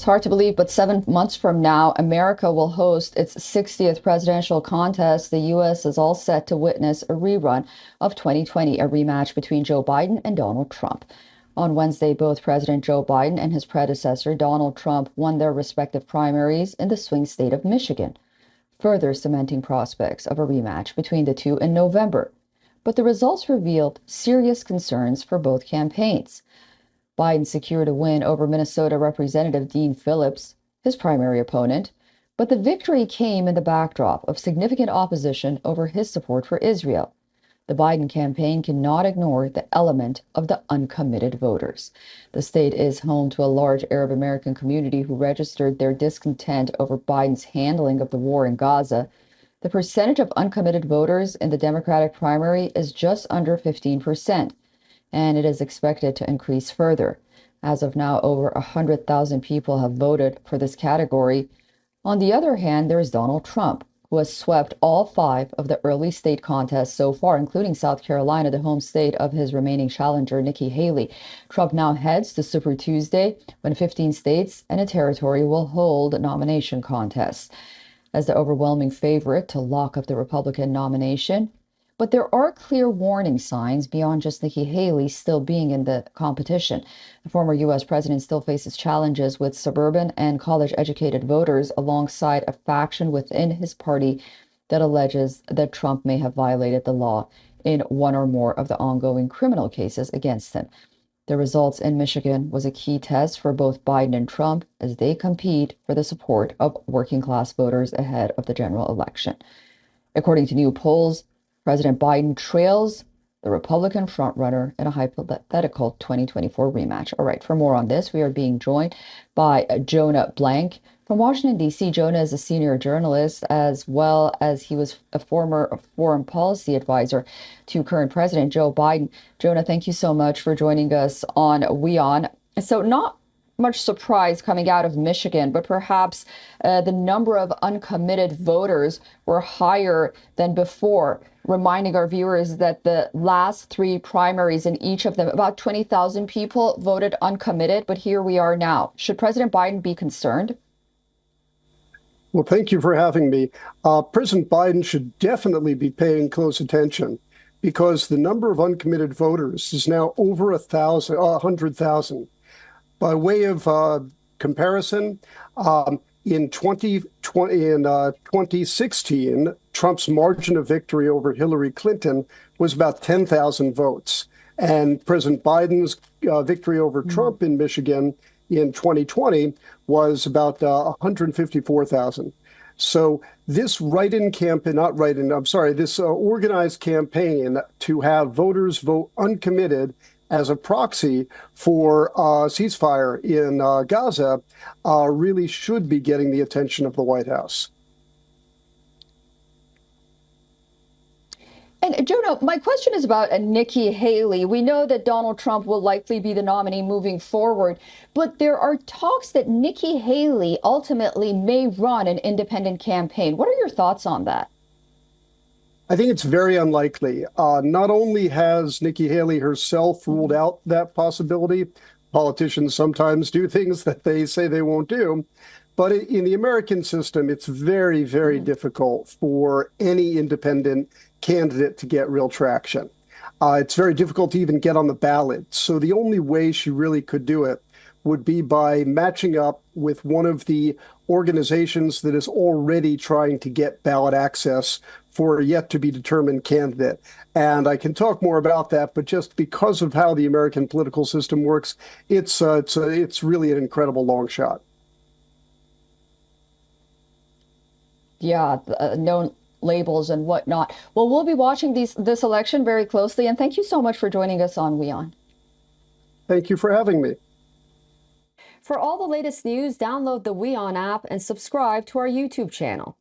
It's hard to believe, but 7 months from now, America will host its 60th presidential contest. The U.S. is all set to witness a rerun of 2020, a rematch between Joe Biden and Donald Trump. On Wednesday, both President Joe Biden and his predecessor, Donald Trump, won their respective primaries in the swing state of Michigan, further cementing prospects of a rematch between the two in November. But the results revealed serious concerns for both campaigns. Biden secured a win over Minnesota Representative Dean Phillips, his primary opponent, but the victory came in the backdrop of significant opposition over his support for Israel. The Biden campaign cannot ignore the element of the uncommitted voters. The state is home to a large Arab American community who registered their discontent over Biden's handling of the war in Gaza. The percentage of uncommitted voters in the Democratic primary is just under 15%. And it is expected to increase further. As of now, over 100,000 people have voted for this category. On the other hand, there is Donald Trump, who has swept all 5 of the early state contests so far, including South Carolina, the home state of his remaining challenger, Nikki Haley. Trump now heads to Super Tuesday, when 15 states and a territory will hold nomination contests. As the overwhelming favorite to lock up the Republican nomination, but there are clear warning signs beyond just Nikki Haley still being in the competition. The former U.S. president still faces challenges with suburban and college-educated voters alongside a faction within his party that alleges that Trump may have violated the law in one or more of the ongoing criminal cases against him. The results in Michigan was a key test for both Biden and Trump as they compete for the support of working-class voters ahead of the general election. According to new polls, President Biden trails the Republican frontrunner in a hypothetical 2024 rematch. All right, for more on this, we are being joined by Jonah Blank from Washington, D.C. Jonah is a senior journalist, as well as he was a former foreign policy advisor to current President Joe Biden. Jonah, thank you so much for joining us on WION. So not much surprise coming out of Michigan, but perhaps the number of uncommitted voters were higher than before, reminding our viewers that the last 3 primaries in each of them, about 20,000 people voted uncommitted, but here we are now. Should President Biden be concerned? Well, thank you for having me. President Biden should definitely be paying close attention because the number of uncommitted voters is now over 100,000. By way of comparison, in 2016, Trump's margin of victory over Hillary Clinton was about 10,000 votes. And President Biden's victory over Trump in Michigan in 2020 was about 154,000. So this this organized campaign to have voters vote uncommitted as a proxy for ceasefire in Gaza really should be getting the attention of the White House. And Jonah, my question is about Nikki Haley. We know that Donald Trump will likely be the nominee moving forward, but there are talks that Nikki Haley ultimately may run an independent campaign. What are your thoughts on that? I think it's very unlikely. Not only has Nikki Haley herself ruled out that possibility, politicians sometimes do things that they say they won't do, but in the American system, it's very, very difficult for any independent candidate to get real traction. It's very difficult to even get on the ballot. So the only way she really could do it would be by matching up with one of the organizations that is already trying to get ballot access for a yet to be determined candidate. And I can talk more about that, but just because of how the American political system works, it's really an incredible long shot. Yeah, known labels and whatnot. Well, we'll be watching this election very closely, and thank you so much for joining us on WION. Thank you for having me. For all the latest news, download the WION app and subscribe to our YouTube channel.